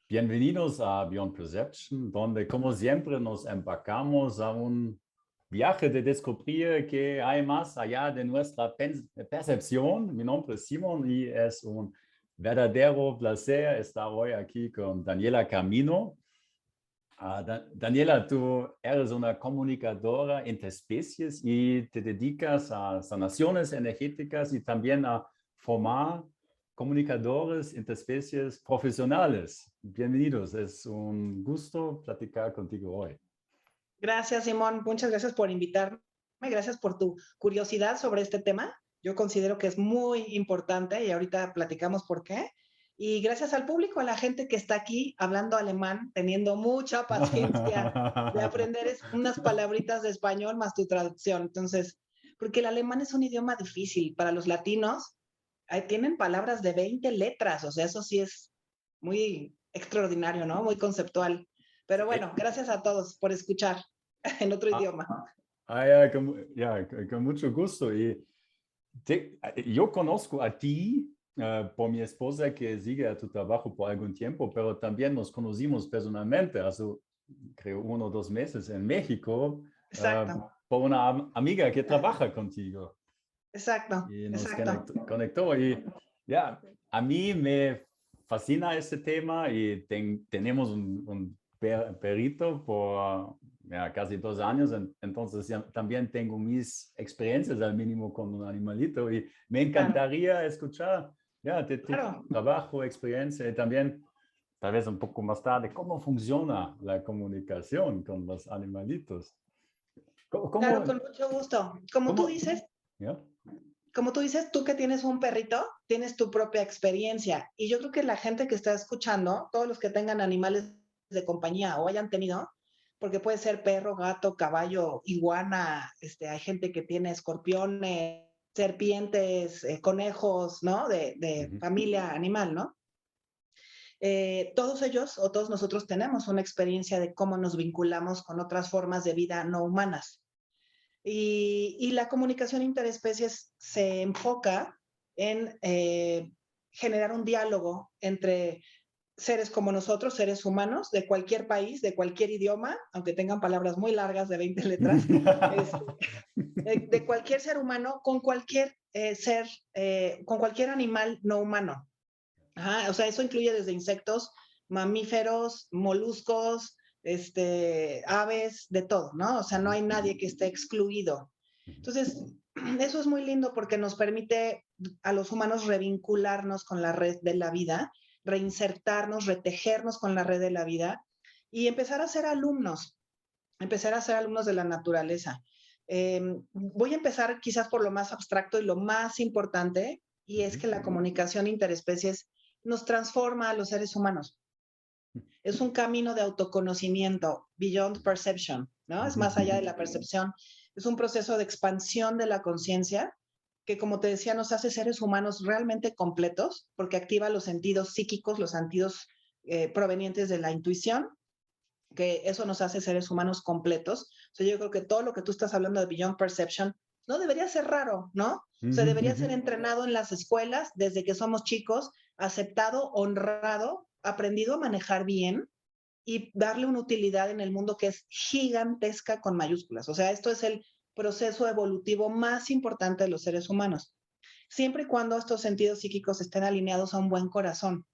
Bienvenidos a Beyond Perception, donde como siempre nos embarcamos a un viaje de descubrir que hay más allá de nuestra percepción. Mi nombre es Simon y es un verdadero placer estar hoy aquí con Daniela Camino. Daniela, tú eres una comunicadora interespecies y te dedicas a sanaciones energéticas y también a formar comunicadores interespecies profesionales. Bienvenidos, es un gusto platicar contigo hoy. Gracias, Simón. Muchas gracias por invitarme. Gracias por tu curiosidad sobre este tema. Yo considero que es muy importante y ahorita platicamos por qué. Y gracias al público, a la gente que está aquí hablando alemán, teniendo mucha paciencia de aprender unas palabritas de español más tu traducción. Entonces, porque el alemán es un idioma difícil para los latinos. Tienen palabras de 20 letras, o sea, eso sí es muy extraordinario, ¿no? Muy conceptual. Pero bueno, gracias a todos por escuchar en otro idioma. Con mucho gusto. Yo conozco a ti por mi esposa que sigue a tu trabajo por algún tiempo, pero también nos conocimos personalmente hace, creo, 1 o 2 meses en México Exacto, por una amiga que trabaja contigo exacto, y nos exacto. conectó. Y ya, a mí me fascina este tema y tenemos un perrito por ya, casi 2 años, entonces ya, también tengo mis experiencias al mínimo con un animalito y me Claro, encantaría escuchar ya, de tu claro. trabajo, experiencia y también tal vez un poco más tarde cómo funciona la comunicación con los animalitos. ¿Cómo, Claro, cómo, con mucho gusto. cómo- ya? Como tú dices, tú que tienes un perrito, tienes tu propia experiencia. Y yo creo que la gente que está escuchando, todos los que tengan animales de compañía o hayan tenido, porque puede ser perro, gato, caballo, iguana, hay gente que tiene escorpiones, serpientes, conejos, ¿no? De Ujú. familia animal, ¿no? Todos ellos o todos nosotros tenemos una experiencia de cómo nos vinculamos con otras formas de vida no humanas. Y la comunicación interespecies se enfoca en generar un diálogo entre seres como nosotros, seres humanos de cualquier país, de cualquier idioma, aunque tengan palabras muy largas de 20 letras, este, de cualquier ser humano con cualquier con cualquier animal no humano. Ajá, o sea, eso incluye desde insectos, mamíferos, moluscos, aves, de todo, ¿no? O sea, no hay nadie que esté excluido. Entonces, eso es muy lindo porque nos permite a los humanos revincularnos con la red de la vida, reinsertarnos, retejernos con la red de la vida y empezar a ser alumnos de la naturaleza. Voy a empezar quizás por lo más abstracto y lo más importante, y es que la comunicación interespecies nos transforma a los seres humanos. Es un camino de autoconocimiento, beyond perception, ¿no? Es más allá de la percepción. Es un proceso de expansión de la conciencia que, como te decía, nos hace seres humanos realmente completos porque activa los sentidos psíquicos, los sentidos provenientes de la intuición, que eso nos hace seres humanos completos. O sea, yo creo que todo lo que tú estás hablando de Beyond Perception no debería ser raro, ¿no? O sea, debería ser entrenado en las escuelas desde que somos chicos, aceptado, honrado, aprendido a manejar bien y darle una utilidad en el mundo que es gigantesca con mayúsculas. O sea, esto es el proceso evolutivo más importante de los seres humanos, siempre y cuando estos sentidos psíquicos estén alineados a un buen corazón,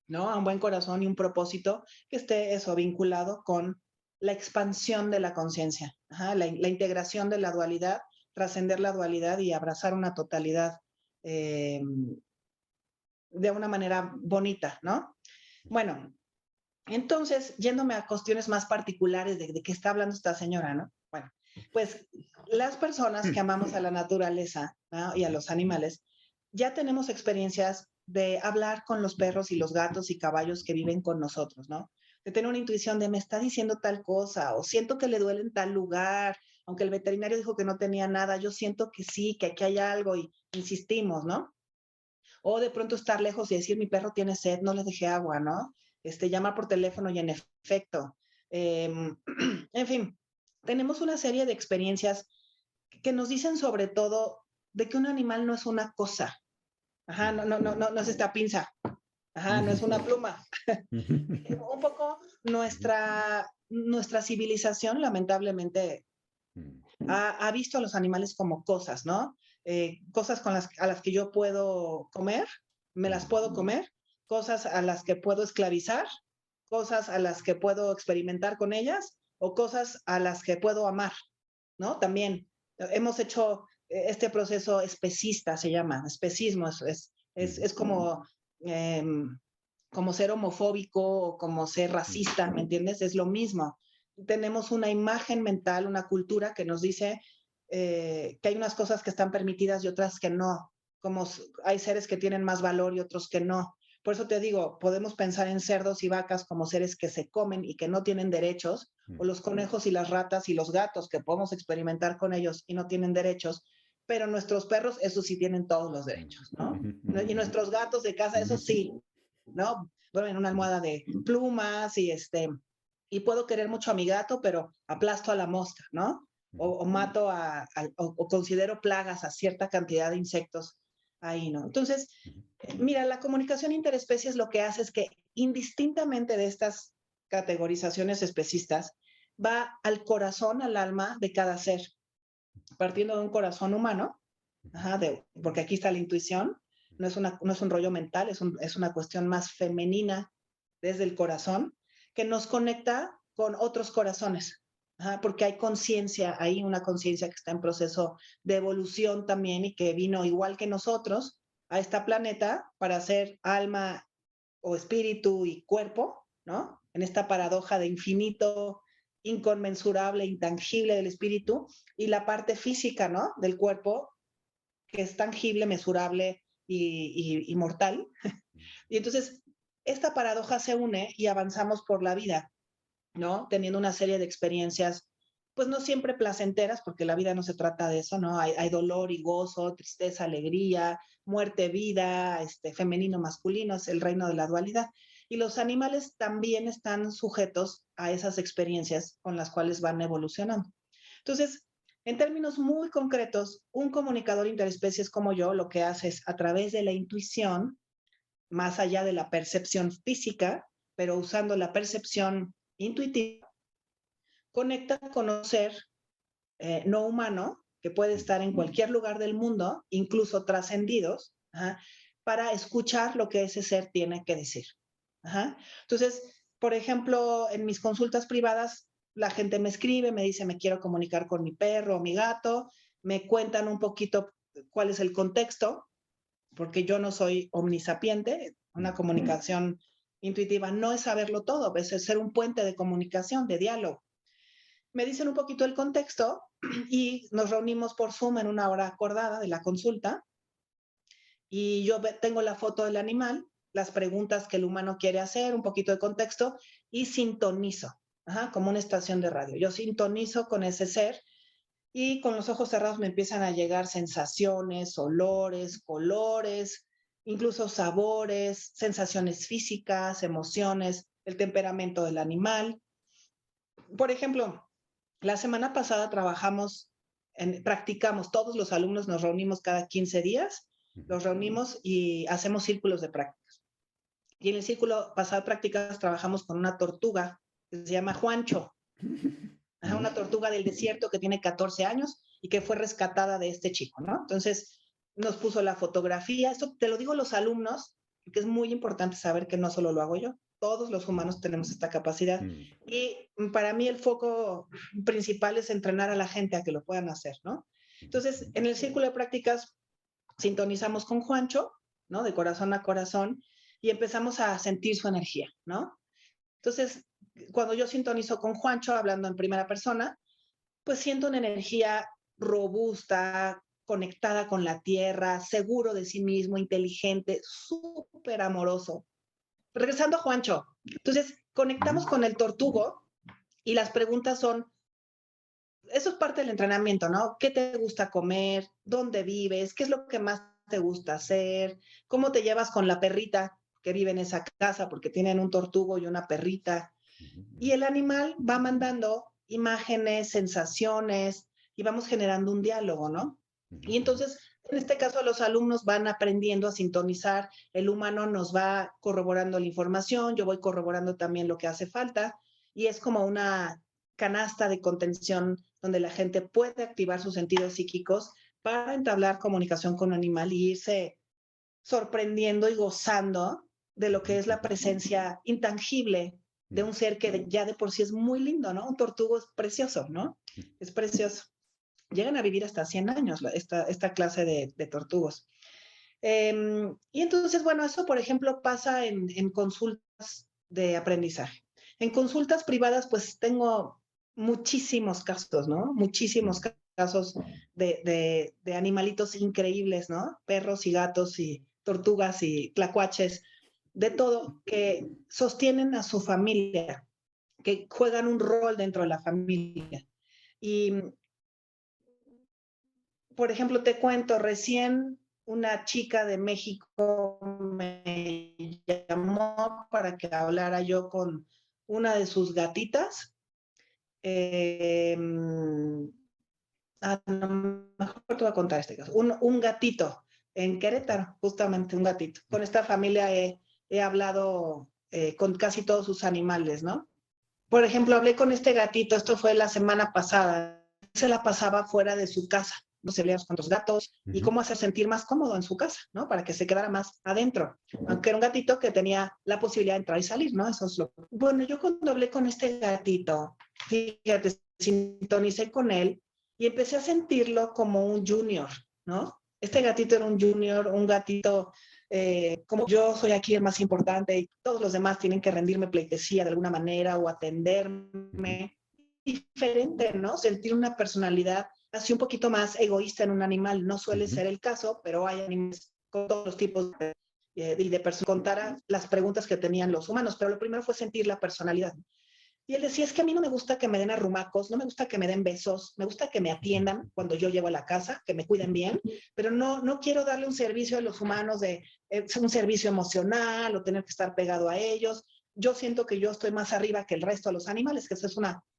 ¿no? A un buen corazón y un propósito que esté eso vinculado con la expansión de la conciencia, la integración de la dualidad, trascender la dualidad y abrazar una totalidad eh, de una manera bonita, ¿no? Bueno, entonces, yéndome a cuestiones más particulares de qué está hablando esta señora, ¿no? Bueno, pues las personas que amamos a la naturaleza, ¿no? Y a los animales, ya tenemos experiencias de hablar con los perros y los gatos y caballos que viven con nosotros, ¿no? De tener una intuición de me está diciendo tal cosa o siento que le duele en tal lugar, aunque el veterinario dijo que no tenía nada, yo siento que sí, que aquí hay algo y insistimos, ¿no? O de pronto estar lejos y decir, mi perro tiene sed, no le dejé agua, ¿no? Llamar por teléfono y en efecto. En fin, tenemos una serie de experiencias que nos dicen sobre todo de que un animal no es una cosa. Ajá, no es esta pinza. Ajá, no es una pluma. Un poco nuestra civilización, lamentablemente, ha visto a los animales como cosas, ¿no? Cosas a las que yo puedo comer, me las puedo comer, cosas a las que puedo esclavizar, cosas a las que puedo experimentar con ellas o cosas a las que puedo amar, ¿no? También hemos hecho este proceso especista, se llama, especismo, es eh, como ser homofóbico o como ser racista, ¿me entiendes? Es lo mismo. Tenemos una imagen mental, una cultura que nos dice que hay unas cosas que están permitidas y otras que no, como hay seres que tienen más valor y otros que no. Por eso te digo, podemos pensar en cerdos y vacas como seres que se comen y que no tienen derechos, o los conejos y las ratas y los gatos que podemos experimentar con ellos y no tienen derechos, pero nuestros perros, eso sí tienen todos los derechos, ¿no? Y nuestros gatos de casa, eso sí, ¿no? Duermen en una almohada de plumas y puedo querer mucho a mi gato, pero aplasto a la mosca, ¿no? O mato o considero plagas a cierta cantidad de insectos ahí, ¿no? Entonces, mira, la comunicación interespecies lo que hace es que indistintamente de estas categorizaciones especistas, va al corazón, al alma de cada ser, partiendo de un corazón humano, porque aquí está la intuición, no es un rollo mental, es una cuestión más femenina desde el corazón, que nos conecta con otros corazones, porque hay conciencia, hay una conciencia que está en proceso de evolución también y que vino igual que nosotros a este planeta para ser alma o espíritu y cuerpo, ¿no? En esta paradoja de infinito, inconmensurable, intangible del espíritu y la parte física, ¿no? Del cuerpo, que es tangible, mesurable y mortal. Y entonces, esta paradoja se une y avanzamos por la vida, ¿no? Teniendo una serie de experiencias, pues no siempre placenteras, porque la vida no se trata de eso, ¿no? Hay dolor y gozo, tristeza, alegría, muerte, vida, femenino, masculino, es el reino de la dualidad. Y los animales también están sujetos a esas experiencias con las cuales van evolucionando. Entonces, en términos muy concretos, un comunicador interespecies como yo lo que hace es a través de la intuición, más allá de la percepción física, pero usando la percepción intuitiva, conecta con un ser no humano que puede estar en cualquier lugar del mundo, incluso trascendidos, para escuchar lo que ese ser tiene que decir. Entonces, por ejemplo, en mis consultas privadas, la gente me escribe, me dice, me quiero comunicar con mi perro o mi gato, me cuentan un poquito cuál es el contexto, porque yo no soy omnisapiente, una comunicación intuitiva no es saberlo todo, es ser un puente de comunicación, de diálogo. Me dicen un poquito el contexto y nos reunimos por Zoom en una hora acordada de la consulta y yo tengo la foto del animal, las preguntas que el humano quiere hacer, un poquito de contexto y sintonizo, como una estación de radio. Yo sintonizo con ese ser y con los ojos cerrados me empiezan a llegar sensaciones, olores, colores, incluso sabores, sensaciones físicas, emociones, el temperamento del animal. Por ejemplo, la semana pasada practicamos, todos los alumnos nos reunimos cada 15 días, los reunimos y hacemos círculos de prácticas. Y en el círculo pasado de prácticas trabajamos con una tortuga que se llama Juancho, una tortuga del desierto que tiene 14 años y que fue rescatada de este chico, ¿no? Entonces nos puso la fotografía, esto te lo digo a los alumnos, porque es muy importante saber que no solo lo hago yo, todos los humanos tenemos esta capacidad. Y para mí el foco principal es entrenar a la gente a que lo puedan hacer, ¿no? Entonces, en el círculo de prácticas sintonizamos con Juancho, ¿no? De corazón a corazón, y empezamos a sentir su energía, ¿no? Entonces, cuando yo sintonizo con Juancho, hablando en primera persona, pues siento una energía robusta, conectada con la tierra, seguro de sí mismo, inteligente, súper amoroso. Regresando a Juancho, entonces conectamos con el tortugo y las preguntas son, eso es parte del entrenamiento, ¿no? ¿Qué te gusta comer? ¿Dónde vives? ¿Qué es lo que más te gusta hacer? ¿Cómo te llevas con la perrita que vive en esa casa? Porque tienen un tortugo y una perrita. Y el animal va mandando imágenes, sensaciones y vamos generando un diálogo, ¿no? Y entonces En este caso, los alumnos van aprendiendo a sintonizar, el humano nos va corroborando la información, yo voy corroborando también lo que hace falta, y es como una canasta de contención donde la gente puede activar sus sentidos psíquicos para entablar comunicación con un animal y irse sorprendiendo y gozando de lo que es la presencia intangible de un ser que ya de por sí es muy lindo, ¿no? Un tortugo es precioso, ¿no? Es precioso. Llegan a vivir hasta 100 años esta clase de tortugos. Y entonces, bueno, eso, por ejemplo, pasa en consultas de aprendizaje. En consultas privadas, pues tengo muchísimos casos, ¿no? Muchísimos casos de animalitos increíbles, ¿no? Perros y gatos y tortugas y tlacuaches, de todo, que sostienen a su familia, que juegan un rol dentro de la familia. Y, por ejemplo, te cuento, recién una chica de México me llamó para que hablara yo con una de sus gatitas. No, mejor te voy a contar este caso. Un gatito en Querétaro, justamente un gatito. Con esta familia he hablado con casi todos sus animales, ¿no? Por ejemplo, hablé con este gatito, esto fue la semana pasada, se la pasaba fuera de su casa, no se veía con los gatos y cómo hacer sentir más cómodo en su casa, ¿no? Para que se quedara más adentro, aunque era un gatito que tenía la posibilidad de entrar y salir, ¿no? Eso es lo... Bueno, yo cuando hablé con este gatito, fíjate, sintonicé con él y empecé a sentirlo como un junior, ¿no? Este gatito era un junior, un gatito como yo soy aquí el más importante y todos los demás tienen que rendirme pleitesía de alguna manera o atenderme, diferente, ¿no? Sentir una personalidad así un poquito más egoísta en un animal. No suele ser el caso, pero hay animales con todos los tipos de personas. Contara las preguntas que tenían los humanos, pero lo primero fue sentir la personalidad. Y él decía, es que a mí no me gusta que me den arrumacos, no me gusta que me den besos, me gusta que me atiendan cuando yo llego a la casa, que me cuiden bien, pero no quiero darle un servicio a los humanos de un servicio emocional o tener que estar pegado a ellos. Yo siento que yo estoy más arriba que el resto de los animales, que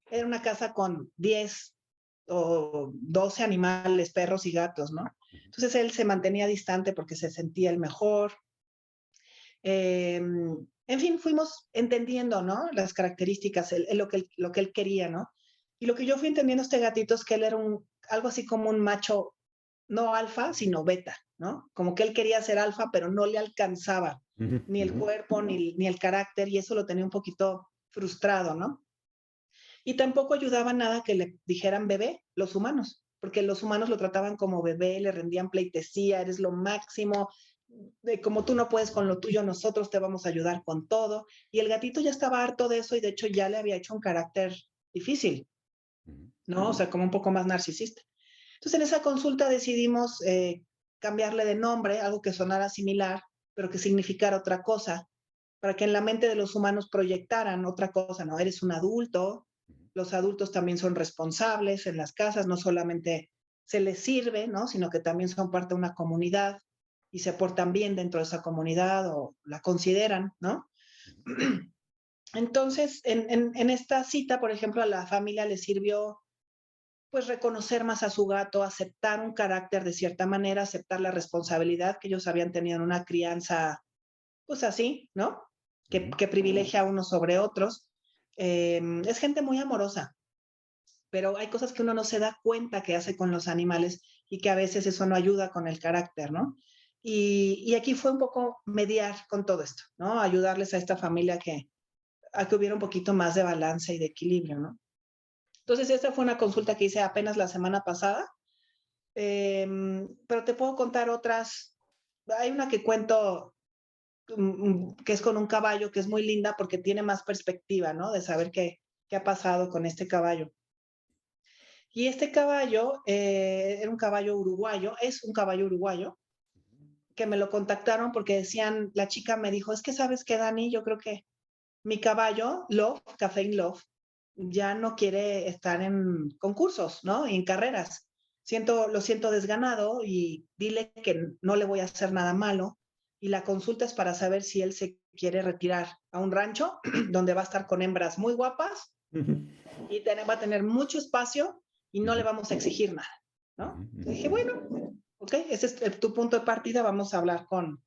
era una casa con 10 o 12 animales, perros y gatos, ¿no? Entonces él se mantenía distante porque se sentía el mejor. En fin, fuimos entendiendo, ¿no? Las características, lo que él quería, ¿no? Y lo que yo fui entendiendo este gatito es que él era algo así como un macho, no alfa, sino beta, ¿no? Como que él quería ser alfa, pero no le alcanzaba ni el cuerpo ni el carácter, y eso lo tenía un poquito frustrado, ¿no? Y tampoco ayudaba nada que le dijeran bebé los humanos, porque los humanos lo trataban como bebé, le rendían pleitesía, eres lo máximo, como tú no puedes con lo tuyo, nosotros te vamos a ayudar con todo. Y el gatito ya estaba harto de eso y de hecho ya le había hecho un carácter difícil, ¿no? O sea, como un poco más narcisista. Entonces en esa consulta decidimos cambiarle de nombre, algo que sonara similar, pero que significara otra cosa, para que en la mente de los humanos proyectaran otra cosa, ¿no? Eres un adulto, los adultos también son responsables en las casas, no solamente se les sirve, ¿no? Sino que también son parte de una comunidad y se portan bien dentro de esa comunidad o la consideran, ¿no? Entonces, en esta cita, por ejemplo, a la familia le sirvió pues reconocer más a su gato, aceptar un carácter de cierta manera, aceptar la responsabilidad que ellos habían tenido en una crianza, pues así, ¿no? Que privilegia a unos sobre otros. Es gente muy amorosa, pero hay cosas que uno no se da cuenta que hace con los animales y que a veces eso no ayuda con el carácter, ¿no? Y aquí fue un poco mediar con todo esto, ¿no? Ayudarles a esta familia a que hubiera un poquito más de balance y de equilibrio, ¿no? Entonces, esta fue una consulta que hice apenas la semana pasada, pero te puedo contar otras. Hay una que cuento que es con un caballo, que es muy linda porque tiene más perspectiva, ¿no? De saber qué ha pasado con este caballo. Y este caballo era un caballo uruguayo, es un caballo uruguayo, que me lo contactaron porque decían, la chica me dijo, es que sabes qué, Dani, yo creo que mi caballo, Love, Caffeine Love, ya no quiere estar en concursos, ¿no? Y en carreras. Lo siento desganado y dile que no le voy a hacer nada malo. Y la consulta es para saber si él se quiere retirar a un rancho donde va a estar con hembras muy guapas y va a tener mucho espacio y no le vamos a exigir nada, ¿no? Entonces dije, bueno, ¿Ok? Ese es tu punto de partida. Vamos a hablar con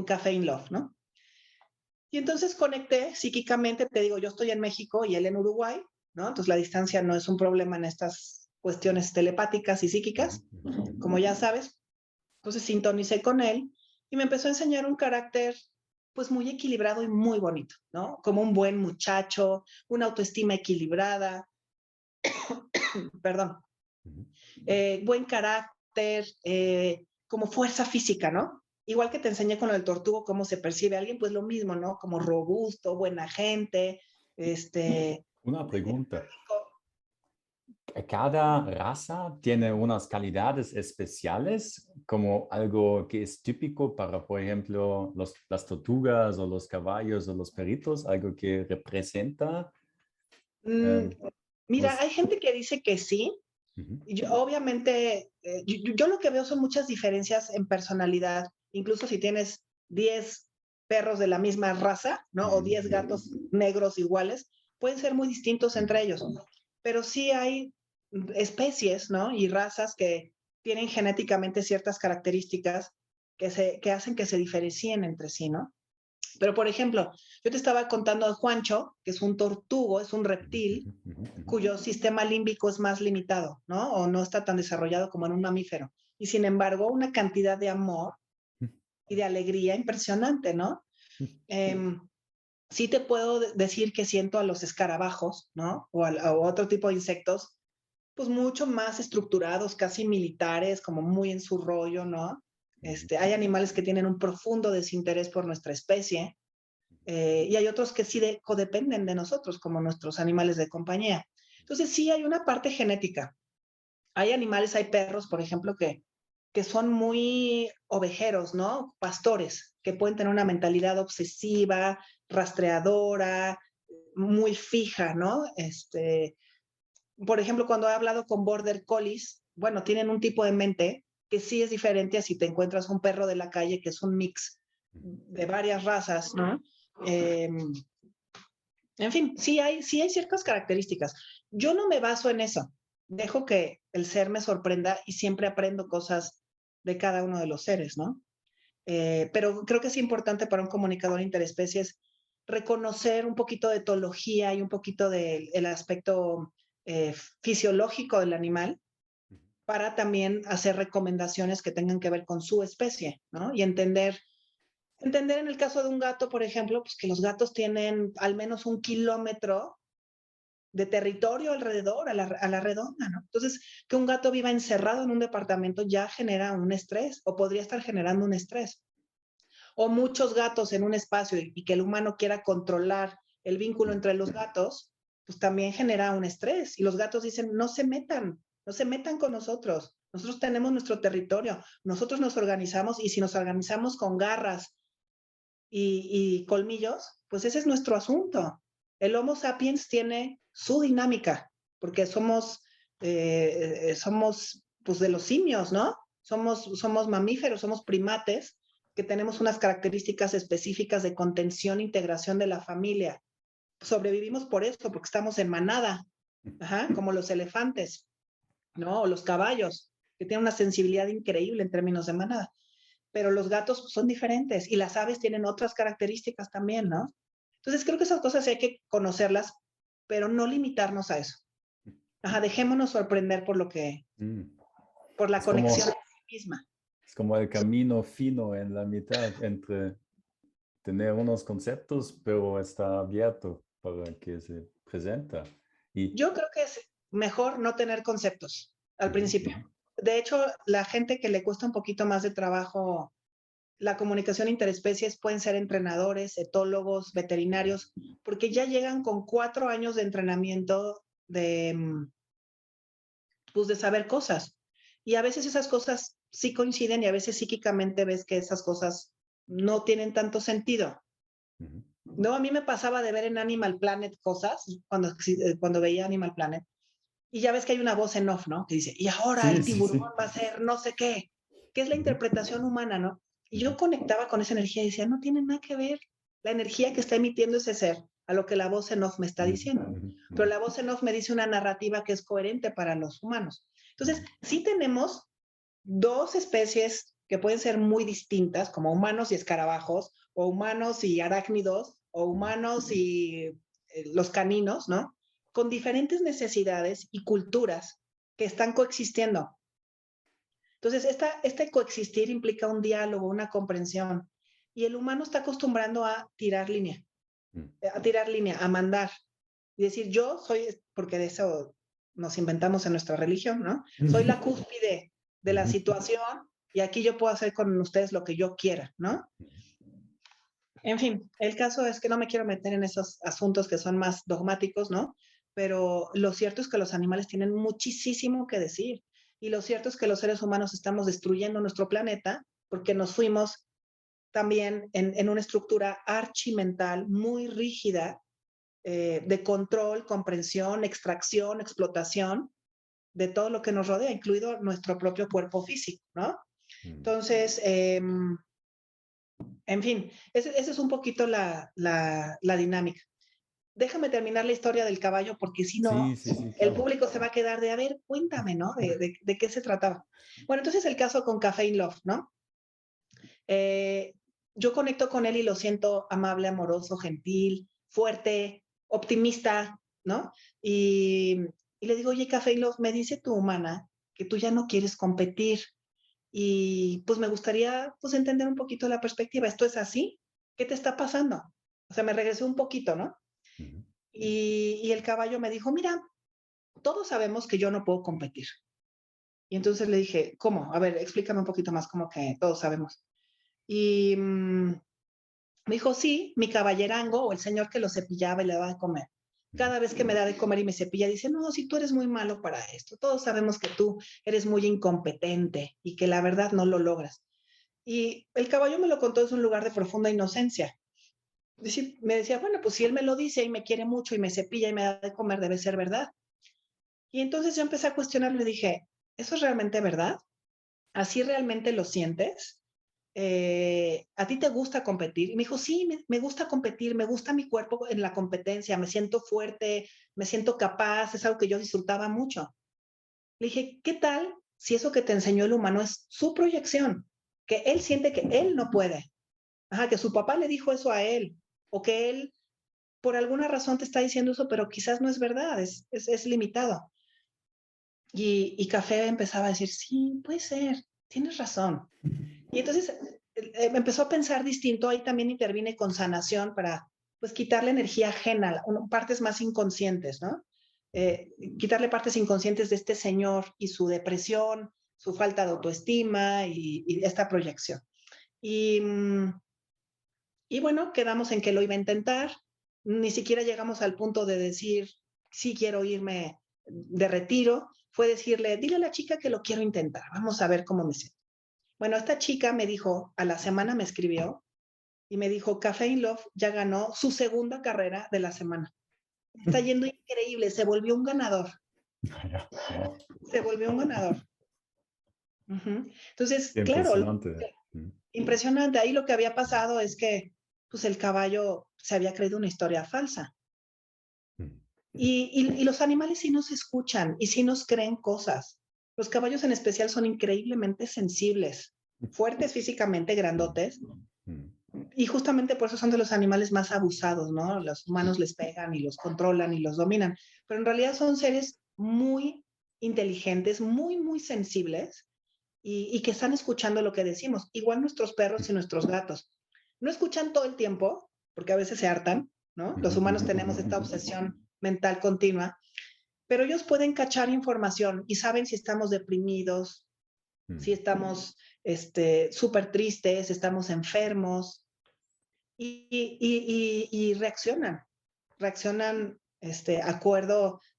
Caffeine Love, ¿no? Y entonces conecté psíquicamente, te digo, yo estoy en México y él en Uruguay, ¿no? Entonces la distancia no es un problema en estas cuestiones telepáticas y psíquicas, como ya sabes. Entonces sintonicé con él y me empezó a enseñar un carácter pues muy equilibrado y muy bonito, ¿no? Como un buen muchacho, una autoestima equilibrada, perdón, buen carácter, como fuerza física, ¿no? Igual que te enseñé con el tortugo cómo se percibe a alguien, pues lo mismo, ¿no? Como robusto, buena gente, Una pregunta. enérgico. ¿Cada raza tiene unas calidades especiales, como algo que es típico para, por ejemplo, las tortugas o los caballos o los perritos, algo que representa? Mm, mira, Pues, hay gente que dice que sí. Yo, obviamente, yo lo que veo son muchas diferencias en personalidad, incluso si tienes 10 perros de la misma raza, ¿no? O 10 gatos negros iguales, pueden ser muy distintos entre ellos, pero sí hay especies, ¿no? Y razas que tienen genéticamente ciertas características que hacen que se diferencien entre sí, ¿no? Pero, por ejemplo, yo te estaba contando de Juancho, que es un tortugo, es un reptil, cuyo sistema límbico es más limitado, ¿no? O no está tan desarrollado como en un mamífero. Y sin embargo, una cantidad de amor y de alegría impresionante, ¿no? Eh, sí te puedo decir que siento a los escarabajos, ¿no? A otro tipo de insectos, pues mucho más estructurados, casi militares, como muy en su rollo, ¿no? Hay animales que tienen un profundo desinterés por nuestra especie, y hay otros que sí codependen de nosotros, como nuestros animales de compañía. Entonces sí hay una parte genética. Hay animales, hay perros, por ejemplo, que son muy ovejeros, ¿no? Pastores, que pueden tener una mentalidad obsesiva, rastreadora, muy fija, ¿no? Por ejemplo, cuando he hablado con Border Collies, bueno, tienen un tipo de mente que sí es diferente a si te encuentras un perro de la calle que es un mix de varias razas, ¿no? Eh, en fin, sí hay ciertas características. Yo no me baso en eso. Dejo que el ser me sorprenda y siempre aprendo cosas de cada uno de los seres, ¿no? Pero creo que es importante para un comunicador interespecies reconocer un poquito de etología y un poquito del aspecto fisiológico del animal para también hacer recomendaciones que tengan que ver con su especie, ¿no? Y entender en el caso de un gato, por ejemplo, pues que los gatos tienen al menos 1 kilómetro de territorio alrededor, a la redonda, ¿no? Entonces, que un gato viva encerrado en un departamento ya genera un estrés o podría estar generando un estrés. O muchos gatos en un espacio y que el humano quiera controlar el vínculo entre los gatos, pues también genera un estrés. Y los gatos dicen, no se metan con nosotros. Nosotros tenemos nuestro territorio, nosotros nos organizamos y si nos organizamos con garras y colmillos, pues ese es nuestro asunto. El Homo sapiens tiene su dinámica, porque somos pues de los simios, ¿no? Somos mamíferos, somos primates, que tenemos unas características específicas de contención e integración de la familia. Sobrevivimos por eso, porque estamos en manada, ajá, como los elefantes, ¿no? O los caballos, que tienen una sensibilidad increíble en términos de manada, pero los gatos son diferentes y las aves tienen otras características también, ¿no? Entonces creo que esas cosas sí hay que conocerlas, pero no limitarnos a eso. Ajá, dejémonos sorprender por la Es conexión como, en sí misma. es como el camino fino en la mitad entre tener unos conceptos, pero está abierto para que se presenta. Y Yo creo que es mejor no tener conceptos al principio. De hecho, la gente que le cuesta un poquito más de trabajo la comunicación interespecies pueden ser entrenadores, etólogos, veterinarios, porque ya llegan con 4 años de entrenamiento pues, de saber cosas. Y a veces esas cosas sí coinciden y a veces psíquicamente ves que esas cosas no tienen tanto sentido. No, a mí me pasaba de ver en Animal Planet cosas, cuando veía Animal Planet, y ya ves que hay una voz en off, ¿no? Que dice, y ahora sí, el sí, tiburón sí. va a ser no sé qué, que es la interpretación humana, ¿no? Y yo conectaba con esa energía y decía, no tiene nada que ver la energía que está emitiendo ese ser a lo que la voz en off me está diciendo. Pero la voz en off me dice una narrativa que es coherente para los humanos. Entonces, sí tenemos dos especies que pueden ser muy distintas, como humanos y escarabajos, o humanos y arácnidos, o humanos y los caninos, ¿no? Con diferentes necesidades y culturas que están coexistiendo. Entonces, este coexistir implica un diálogo, una comprensión, y el humano está acostumbrando a tirar línea, a mandar, y decir, yo soy, porque de eso nos inventamos en nuestra religión, ¿no? Soy la cúspide de la situación y aquí yo puedo hacer con ustedes lo que yo quiera, ¿no? En fin, el caso es que no me quiero meter en esos asuntos que son más dogmáticos, ¿no? Pero lo cierto es que los animales tienen muchísimo que decir y lo cierto es que los seres humanos estamos destruyendo nuestro planeta porque nos fuimos también en una estructura archimental muy rígida de control, comprensión, extracción, explotación de todo lo que nos rodea, incluido nuestro propio cuerpo físico, ¿no? Entonces, en fin, esa es un poquito la dinámica. Déjame terminar la historia del caballo porque si no, Sí, el claro. público se va a quedar de, a ver, cuéntame, ¿no? De qué se trataba. Bueno, entonces el caso con Café in Love, ¿no? Eh, yo conecto con él y lo siento amable, amoroso, gentil, fuerte, optimista, ¿no? Y le digo, oye, Café in Love, me dice tu humana que tú ya no quieres competir y pues me gustaría pues entender un poquito la perspectiva. ¿Esto es así? ¿Qué te está pasando? O sea, me regresé un poquito, ¿no? Y el caballo me dijo, mira, todos sabemos que yo no puedo competir. Y entonces le dije, ¿cómo? A ver, explícame un poquito más, como que todos sabemos. Y me dijo, sí, mi caballerango o el señor que lo cepillaba y le daba de comer. Cada vez que me da de comer y me cepilla, dice, no, si tú eres muy malo para esto, todos sabemos que tú eres muy incompetente y que la verdad no lo logras. Y el caballo me lo contó desde un lugar de profunda inocencia. Me decía, bueno, pues si él me lo dice y me quiere mucho y me cepilla y me da de comer, debe ser verdad. Y entonces yo empecé a cuestionarle, dije, ¿eso es realmente verdad? ¿Así realmente lo sientes? ¿A ti te gusta competir? Y me dijo, sí, me gusta competir, me gusta mi cuerpo en la competencia, me siento fuerte, me siento capaz, es algo que yo disfrutaba mucho. Le dije, ¿qué tal si eso que te enseñó el humano es su proyección? Que él siente que él no puede. Ajá, que su papá le dijo eso a él, o que él por alguna razón te está diciendo eso, pero quizás no es verdad, es limitado. Y Café empezaba a decir, sí, puede ser, tienes razón. Y entonces empezó a pensar distinto, ahí también intervine con sanación para pues quitarle energía ajena, partes más inconscientes, ¿no? Quitarle partes inconscientes de este señor y su depresión, su falta de autoestima y esta proyección. Y, y bueno, quedamos en que lo iba a intentar, ni siquiera llegamos al punto de decir, sí quiero irme de retiro, fue decirle, dile a la chica que lo quiero intentar, vamos a ver cómo me siento. Bueno, esta chica me dijo, a la semana me escribió y me dijo, Café in Love ya ganó su segunda carrera de la semana. Está yendo increíble, se volvió un ganador. Se volvió un ganador. Entonces, Qué claro, impresionante. impresionante. Ahí lo que había pasado es que pues el caballo se había creído una historia falsa. Y los animales sí nos escuchan y sí nos creen cosas. Los caballos en especial son increíblemente sensibles, fuertes físicamente, grandotes, y justamente por eso son de los animales más abusados, ¿no? Los humanos les pegan y los controlan y los dominan, pero en realidad son seres muy inteligentes, muy sensibles y que están escuchando lo que decimos. Igual nuestros perros y nuestros gatos. No escuchan todo el tiempo, porque a veces se hartan, ¿no? Los humanos tenemos esta obsesión mental continua, pero ellos pueden cachar información y saben si estamos deprimidos, si estamos súper tristes, estamos enfermos y reaccionan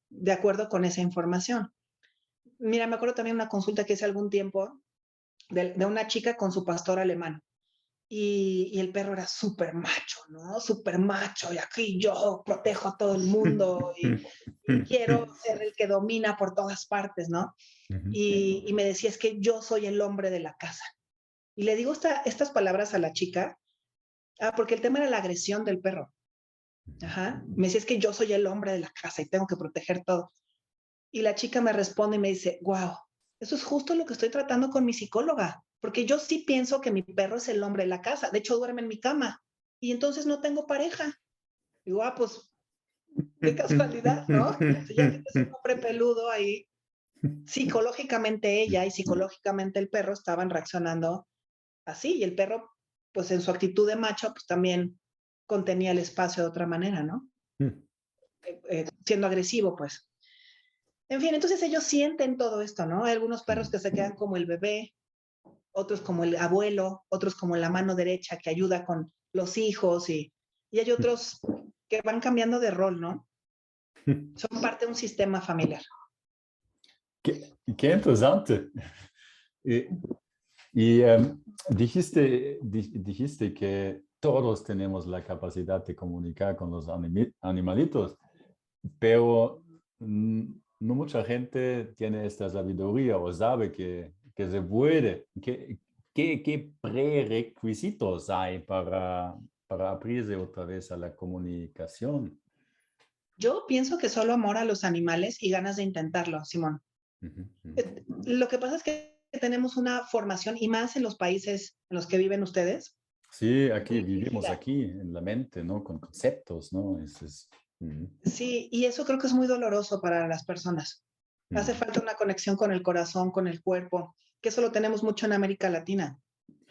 de acuerdo con esa información. Mira, me acuerdo también una consulta que hice algún tiempo de una chica con su pastor alemán. Y el perro era súper macho, ¿no? Súper macho, y aquí yo protejo a todo el mundo y quiero ser el que domina por todas partes, ¿no? Y me decía, es que yo soy el hombre de la casa. Y le digo estas palabras a la chica, porque el tema era la agresión del perro. Ajá. Me decía, es que yo soy el hombre de la casa y tengo que proteger todo. Y la chica me responde y me dice, wow, Eso es justo lo que estoy tratando con mi psicóloga, porque yo sí pienso que mi perro es el hombre de la casa. De hecho, duerme en mi cama y entonces no tengo pareja. Digo, pues qué casualidad, ¿no? Si ya tienes un hombre peludo ahí, psicológicamente ella y psicológicamente el perro estaban reaccionando así, y el perro, pues en su actitud de macho, pues también contenía el espacio de otra manera, ¿no? Siendo agresivo, pues. En fin, entonces ellos sienten todo esto, ¿no? Hay algunos perros que se quedan como el bebé, otros como el abuelo, otros como la mano derecha que ayuda con los hijos y hay otros que van cambiando de rol, ¿no? Son parte de un sistema familiar. Qué interesante. Y dijiste que todos tenemos la capacidad de comunicar con los animalitos, pero no mucha gente tiene esta sabiduría o sabe que se puede. ¿Qué prerequisitos hay para abrirse otra vez a la comunicación? Yo pienso que solo amor a los animales y ganas de intentarlo, Simón. Ujú, ujú. Lo que pasa es que tenemos una formación, y más en los países en los que viven ustedes, Sí, aquí muy vivimos rígida. aquí en la mente, ¿no? Con conceptos, ¿no? Sí, y eso creo que es muy doloroso para las personas. Hace Ujú. falta una conexión con el corazón, con el cuerpo, que eso lo tenemos mucho en América Latina.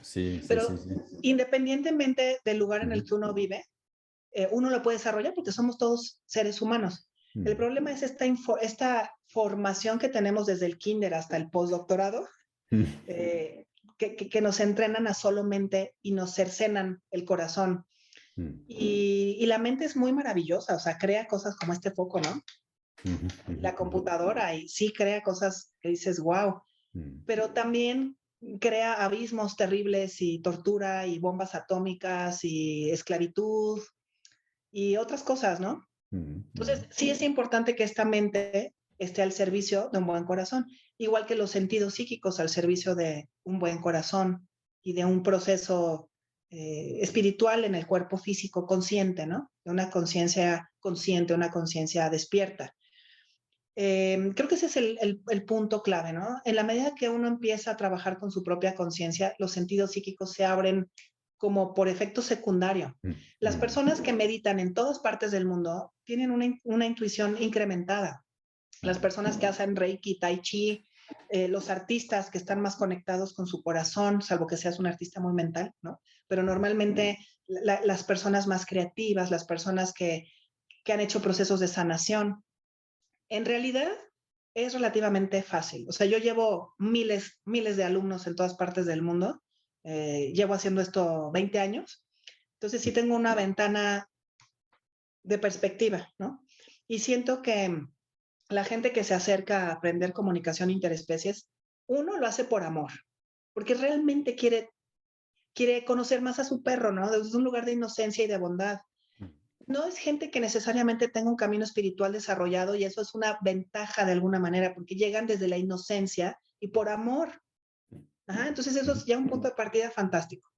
Sí, sí, sí, Pero sí. independientemente del lugar en el Ujú, que uno vive, uno lo puede desarrollar porque somos todos seres humanos. El ujú, problema es esta formación que tenemos desde el kinder hasta el postdoctorado, eh, que nos entrenan a solamente y nos cercenan el corazón. ujú, Y la mente es muy maravillosa, o sea, crea cosas como este foco, ¿no? ujú, La ujú, ujú, computadora y sí crea cosas que dices, wow, ujú, pero también crea abismos terribles y tortura y bombas atómicas y esclavitud y otras cosas, ¿no? ujú, Entonces, sí es importante que esta mente esté al servicio de un buen corazón, igual que los sentidos psíquicos al servicio de un buen corazón y de un proceso espiritual en el cuerpo físico consciente, ¿no? De una conciencia consciente, una conciencia despierta. Creo que ese es el punto clave, ¿no? En la medida que uno empieza a trabajar con su propia conciencia, los sentidos psíquicos se abren como por efecto secundario. ujú, Las ujú, personas que meditan en todas partes del mundo tienen una intuición incrementada. Las personas que hacen Reiki, Tai Chi, los artistas que están más conectados con su corazón, salvo que seas un artista muy mental, ¿no? Pero normalmente las personas más creativas, las personas que han hecho procesos de sanación, en realidad es relativamente fácil. O sea, yo llevo miles de alumnos en todas partes del mundo. Llevo haciendo esto 20 años. Entonces sí tengo una ventana de perspectiva, ¿no? Y siento que la gente que se acerca a aprender comunicación interespecies, uno lo hace por amor, porque realmente quiere conocer más a su perro, ¿no? Desde un lugar de inocencia y de bondad. No es gente que necesariamente tenga un camino espiritual desarrollado y eso es una ventaja de alguna manera porque llegan desde la inocencia y por amor. Ajá, entonces eso ujú, es ya un punto de partida fantástico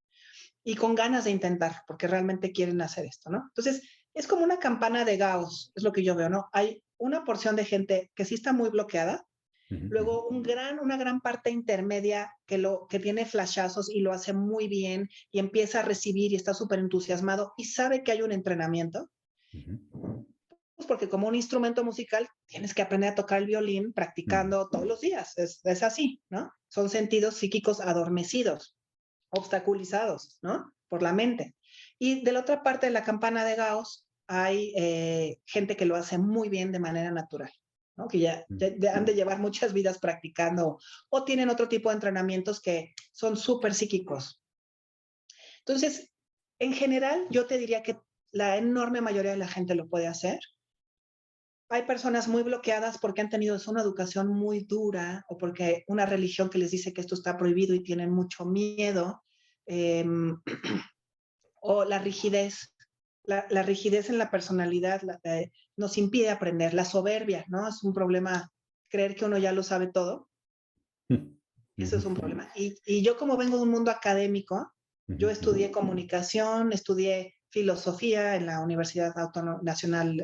y con ganas de intentar porque realmente quieren hacer esto, ¿no? Entonces es como una campana de Gauss, es lo que yo veo, ¿no? Hay una porción de gente que sí está muy bloqueada, ujú, ujú, luego una gran parte intermedia que tiene flashazos y lo hace muy bien y empieza a recibir y está súper entusiasmado y sabe que hay un entrenamiento. ujú, Pues porque como un instrumento musical tienes que aprender a tocar el violín ujú, practicando todos los días. Es así, ¿no? Son sentidos psíquicos adormecidos, obstaculizados, ¿no? Por la mente. Y de la otra parte de la campana de Gauss hay gente que lo hace muy bien de manera natural, ¿no? Que ya han de llevar muchas vidas practicando o tienen otro tipo de entrenamientos que son súper psíquicos. Entonces, en general, yo te diría que la enorme mayoría de la gente lo puede hacer. Hay personas muy bloqueadas porque han tenido una educación muy dura o porque una religión que les dice que esto está prohibido y tienen mucho miedo, eh, o la rigidez. La rigidez en la personalidad nos impide aprender. La soberbia, ¿no? Es un problema creer que uno ya lo sabe todo. Eso es un problema. Y yo como vengo de un mundo académico, ujú, yo ujú, estudié comunicación, estudié filosofía en la Universidad Nacional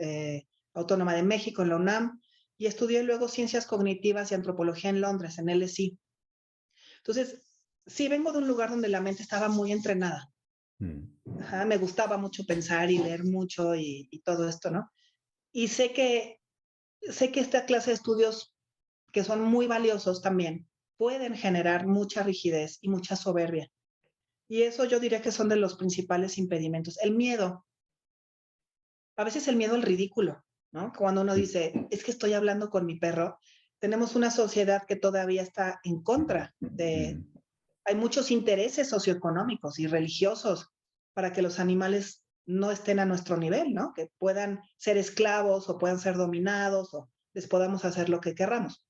Autónoma de México, en la UNAM. y estudié luego ciencias cognitivas y antropología en Londres, en LSE. Entonces, sí vengo de un lugar donde la mente estaba muy entrenada. Ajá, me gustaba mucho pensar y leer mucho y todo esto, ¿no? Y sé que esta clase de estudios, que son muy valiosos también, pueden generar mucha rigidez y mucha soberbia. Y eso yo diría que son de los principales impedimentos. El miedo, a veces el miedo al ridículo, ¿no? Cuando uno dice, es que estoy hablando con mi perro, tenemos una sociedad que todavía está en contra de... Hay muchos intereses socioeconómicos y religiosos para que los animales no estén a nuestro nivel, ¿no? Que puedan ser esclavos o puedan ser dominados o les podamos hacer lo que querramos.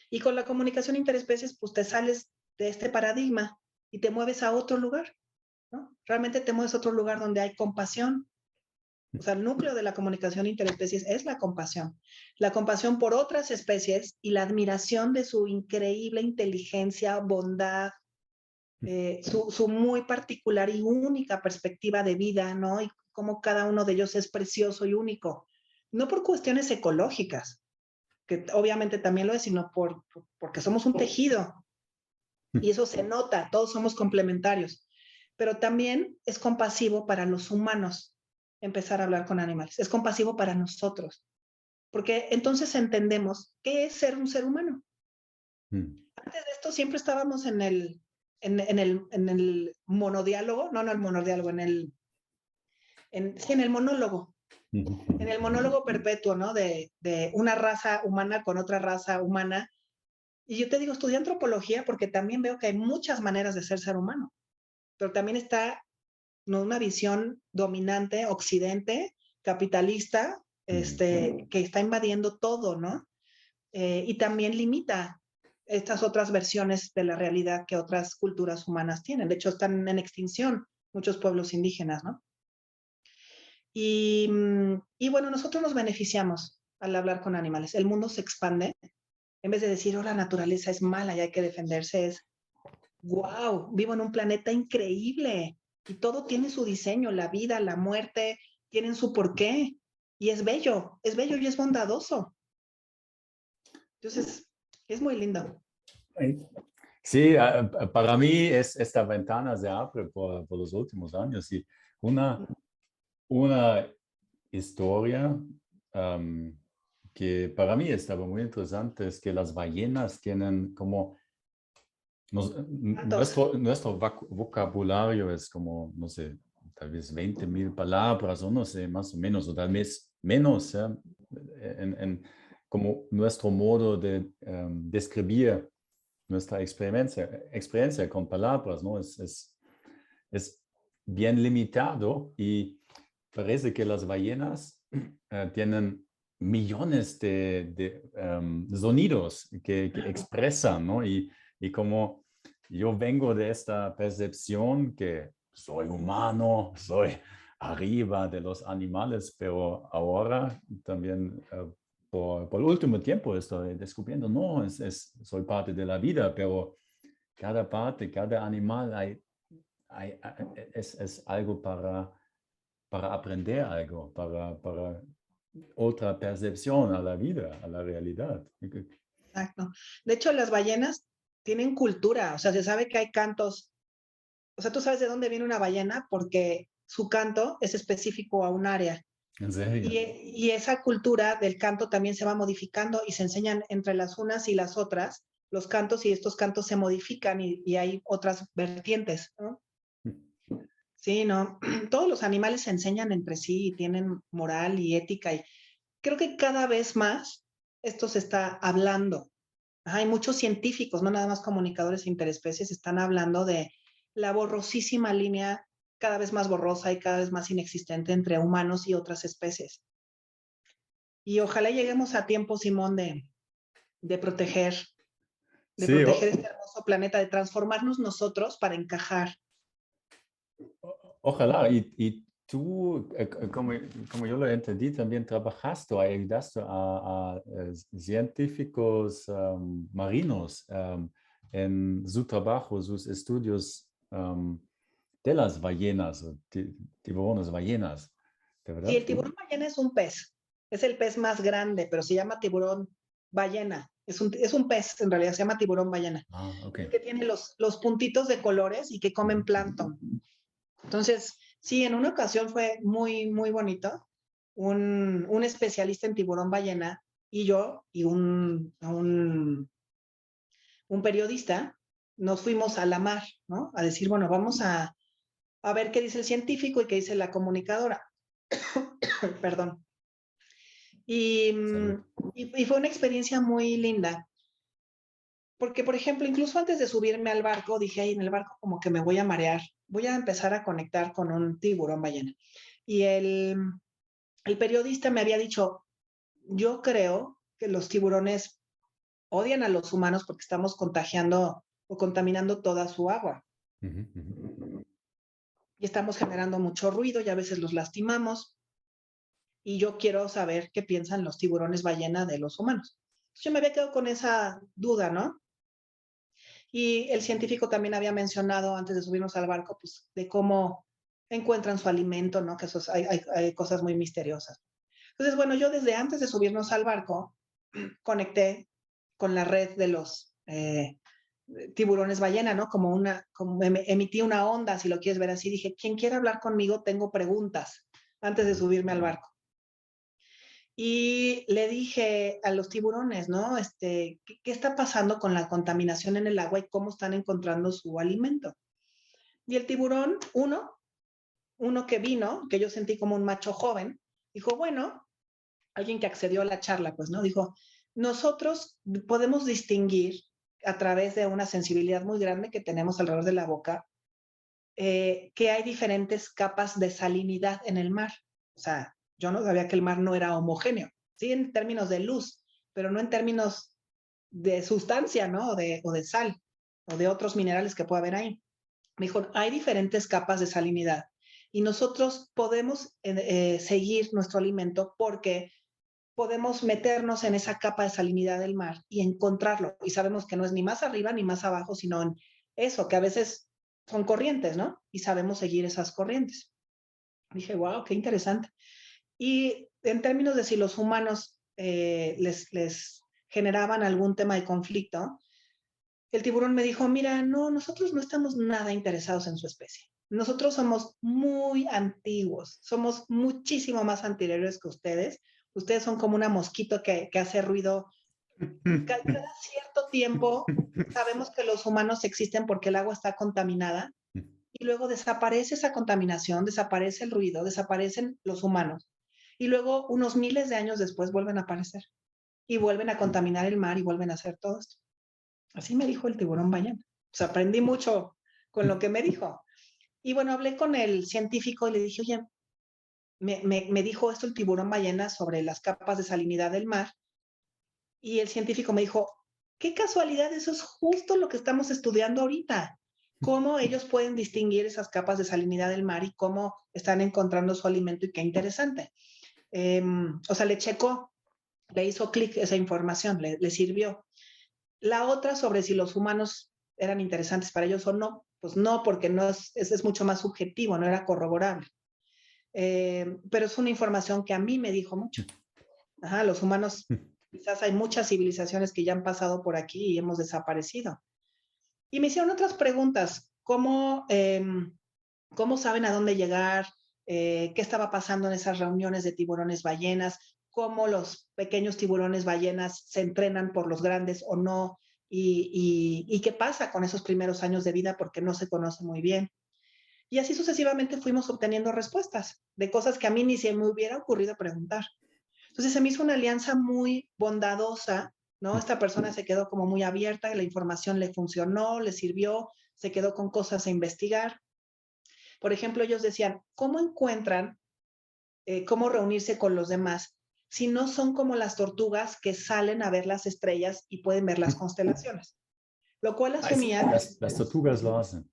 Y con la comunicación interespecies, pues te sales de este paradigma y te mueves a otro lugar, ¿no? Realmente te mueves a otro lugar donde hay compasión. O sea, el núcleo de la comunicación interespecies es la compasión por otras especies y la admiración de su increíble inteligencia, bondad, su muy particular y única perspectiva de vida, ¿no? Y cómo cada uno de ellos es precioso y único. No por cuestiones ecológicas, que obviamente también lo es, sino porque somos un tejido. Y eso se nota, todos somos complementarios. Pero también es compasivo para los humanos empezar a hablar con animales. Es compasivo para nosotros. Porque entonces entendemos qué es ser un ser humano. Antes de esto siempre estábamos en el monodiálogo, no el monodiálogo, sí, en el monólogo. En el monólogo perpetuo, ¿no? De una raza humana con otra raza humana. Y yo te digo, estudié antropología porque también veo que hay muchas maneras de ser humano, pero también está, ¿no?, una visión dominante, occidente, capitalista, que está invadiendo todo, ¿no? Y también limita estas otras versiones de la realidad que otras culturas humanas tienen. De hecho, están en extinción muchos pueblos indígenas, ¿no? Y bueno, nosotros nos beneficiamos al hablar con animales. El mundo se expande. En vez de decir, oh, la naturaleza es mala y hay que defenderse, es, wow, vivo en un planeta increíble y todo tiene su diseño, la vida, la muerte, tienen su porqué y es bello y es bondadoso. Entonces, es muy lindo. Sí, para mí esta ventana se abre por los últimos años y una historia que para mí estaba muy interesante es que las ballenas tienen como, nuestro vocabulario es como, no sé, tal vez 20,000 palabras o no sé, más o menos, o tal vez menos, ¿ja? Como nuestro modo de describir nuestra experiencia con palabras, ¿no? Es bien limitado y parece que las ballenas tienen millones de sonidos que expresan, ¿no? Y como yo vengo de esta percepción que soy humano, soy arriba de los animales, pero ahora también por el último tiempo estoy descubriendo, no, soy parte de la vida, pero cada parte, cada animal es algo para aprender algo, para otra percepción a la vida, a la realidad. Exacto. De hecho, las ballenas tienen cultura, o sea, se sabe que hay cantos. O sea, tú sabes de dónde viene una ballena porque su canto es específico a un área. ¿En serio? Y esa cultura del canto también se va modificando y se enseñan entre las unas y las otras los cantos y estos cantos se modifican y hay otras vertientes, ¿no? Sí, no, todos los animales se enseñan entre sí y tienen moral y ética y creo que cada vez más esto se está hablando. Hay muchos científicos, no nada más comunicadores interespecies, están hablando de la borrosísima línea cada vez más borrosa y cada vez más inexistente entre humanos y otras especies. Y ojalá lleguemos a tiempo, Simón, de proteger, de Sí, proteger este hermoso planeta, de transformarnos nosotros para encajar. ojalá. Y tú, como yo lo entendí, también trabajaste o ayudaste a científicos marinos en su trabajo, sus estudios de las ballenas, tiburones ballenas, ¿de Sí, verdad? el tiburón ballena es un pez. Es el pez más grande, pero se llama tiburón ballena. Es un pez, en realidad se llama tiburón ballena. Okay. Que tiene los puntitos de colores y que comen plancton. Entonces, sí, en una ocasión fue muy, muy bonito. Un especialista en tiburón ballena y yo y un periodista nos fuimos a la mar, ¿no? A decir, bueno, vamos a ver qué dice el científico y qué dice la comunicadora. Perdón. Y fue una experiencia muy linda. Porque, por ejemplo, incluso antes de subirme al barco, dije, ahí en el barco como que me voy a marear. Voy a empezar a conectar con un tiburón ballena. Y el periodista me había dicho, yo creo que los tiburones odian a los humanos porque estamos contagiando o contaminando toda su agua. Y estamos generando mucho ruido y a veces los lastimamos. Y yo quiero saber qué piensan los tiburones ballena de los humanos. Yo me había quedado con esa duda, ¿no? Y el científico también había mencionado antes de subirnos al barco, pues, de cómo encuentran su alimento, ¿no? Que hay cosas muy misteriosas. Entonces, bueno, yo desde antes de subirnos al barco, conecté con la red de los tiburones ballena, ¿no? Como emití una onda, si lo quieres ver así. Dije, quien quiera hablar conmigo, tengo preguntas antes de subirme al barco. Y le dije a los tiburones, ¿no? ¿Qué está pasando con la contaminación en el agua y cómo están encontrando su alimento? Y el tiburón, uno que vino, que yo sentí como un macho joven, dijo, bueno, alguien que accedió a la charla, pues, ¿no? Dijo, nosotros podemos distinguir a través de una sensibilidad muy grande que tenemos alrededor de la boca, que hay diferentes capas de salinidad en el mar. O sea, yo no sabía que el mar no era homogéneo, sí en términos de luz, pero no en términos de sustancia, ¿no? O de sal, o de otros minerales que pueda haber ahí. Me dijo, hay diferentes capas de salinidad y nosotros podemos seguir nuestro alimento porque podemos meternos en esa capa de salinidad del mar y encontrarlo. Y sabemos que no es ni más arriba ni más abajo, sino en eso, que a veces son corrientes, ¿no? Y sabemos seguir esas corrientes. Dije, wow, qué interesante. Y en términos de si los humanos les generaban algún tema de conflicto, el tiburón me dijo, mira, no, nosotros no estamos nada interesados en su especie. Nosotros somos muy antiguos, somos muchísimo más anteriores que ustedes. Ustedes son como una mosquito que hace ruido. Cada cierto tiempo sabemos que los humanos existen porque el agua está contaminada y luego desaparece esa contaminación, desaparece el ruido, desaparecen los humanos. Y luego, unos miles de años después, vuelven a aparecer y vuelven a contaminar el mar y vuelven a hacer todo esto. Así me dijo el tiburón ballena. O sea, aprendí mucho con lo que me dijo. Y bueno, hablé con el científico y le dije, oye, me dijo esto el tiburón ballena sobre las capas de salinidad del mar. Y el científico me dijo, qué casualidad, eso es justo lo que estamos estudiando ahorita. Cómo ellos pueden distinguir esas capas de salinidad del mar y cómo están encontrando su alimento y qué interesante. O sea, le checó, le hizo clic esa información, le sirvió. La otra sobre si los humanos eran interesantes para ellos o no, pues no, porque no es mucho más subjetivo, no era corroborable. Pero es una información que a mí me dijo mucho. Ajá, los humanos, quizás hay muchas civilizaciones que ya han pasado por aquí y hemos desaparecido. Y me hicieron otras preguntas, ¿cómo saben a dónde llegar? ¿Qué estaba pasando en esas reuniones de tiburones ballenas? ¿Cómo los pequeños tiburones ballenas se entrenan por los grandes o no? ¿Y qué pasa con esos primeros años de vida? Porque no se conoce muy bien. Y así sucesivamente fuimos obteniendo respuestas de cosas que a mí ni se me hubiera ocurrido preguntar. Entonces se me hizo una alianza muy bondadosa, ¿no? Esta persona se quedó como muy abierta, la información le funcionó, le sirvió, se quedó con cosas a investigar. Por ejemplo, ellos decían, ¿cómo encuentran cómo reunirse con los demás si no son como las tortugas que salen a ver las estrellas y pueden ver las constelaciones? Lo cual asumían, Las tortugas lo hacen.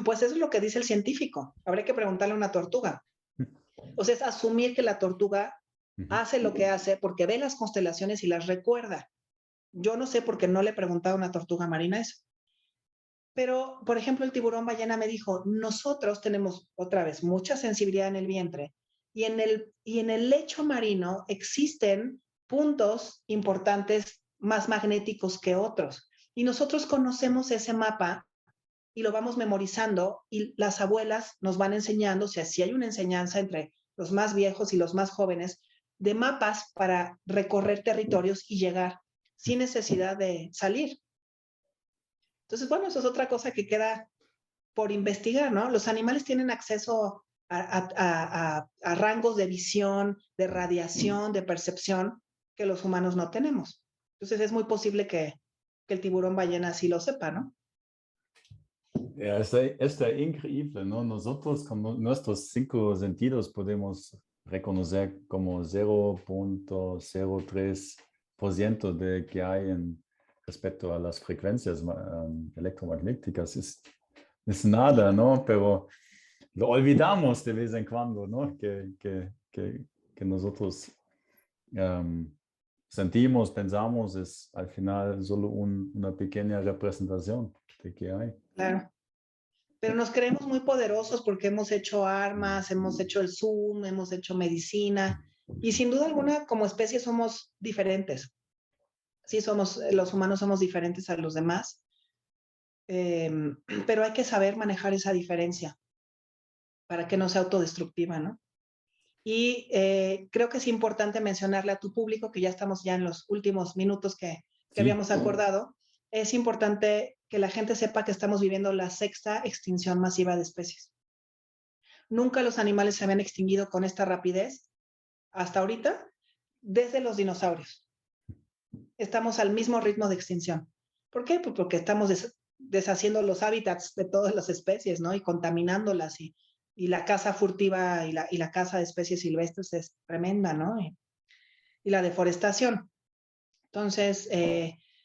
pues eso es lo que dice el científico. Habría que preguntarle a una tortuga. O sea, es asumir que la tortuga hace lo que hace porque ve las constelaciones y las recuerda. Yo no sé por qué no le he preguntado a una tortuga marina eso. Pero, por ejemplo, el tiburón ballena me dijo, nosotros tenemos otra vez mucha sensibilidad en el vientre y en el lecho marino existen puntos importantes más magnéticos que otros. Y nosotros conocemos ese mapa y lo vamos memorizando y las abuelas nos van enseñando, o sea, si hay una enseñanza entre los más viejos y los más jóvenes, de mapas para recorrer territorios y llegar sin necesidad de salir. Entonces, bueno, eso es otra cosa que queda por investigar, ¿no? Los animales tienen acceso a rangos de visión, de radiación, de percepción que los humanos no tenemos. Entonces es muy posible que el tiburón ballena así lo sepa, ¿no? Ja, está increíble, ¿no? Nosotros con nuestros 5 sentidos podemos reconocer como 0.03% de que hay respecto a las frecuencias electromagnéticas. Es nada, ¿no? Pero lo olvidamos de vez en cuando, ¿no? Que nosotros sentimos, pensamos, es al final solo una pequeña representación de que hay. Claro. Pero nos creemos muy poderosos porque hemos hecho armas, hemos hecho el Zoom, hemos hecho medicina y sin duda alguna como especie somos diferentes. Sí, los humanos somos diferentes a los demás, pero hay que saber manejar esa diferencia para que no sea autodestructiva, ¿no? Y creo que es importante mencionarle a tu público, que ya estamos ya en los últimos minutos que Sí, habíamos acordado, es importante que la gente sepa que estamos viviendo la 6ª extinción masiva de especies. Nunca los animales se habían extinguido con esta rapidez hasta ahorita, desde los dinosaurios. Estamos al mismo ritmo de extinción. ¿Por qué? Pues porque estamos deshaciendo los hábitats de todas las especies, ¿no? Y contaminándolas y la caza furtiva y la caza de especies silvestres es tremenda, ¿no? Y la deforestación. Entonces,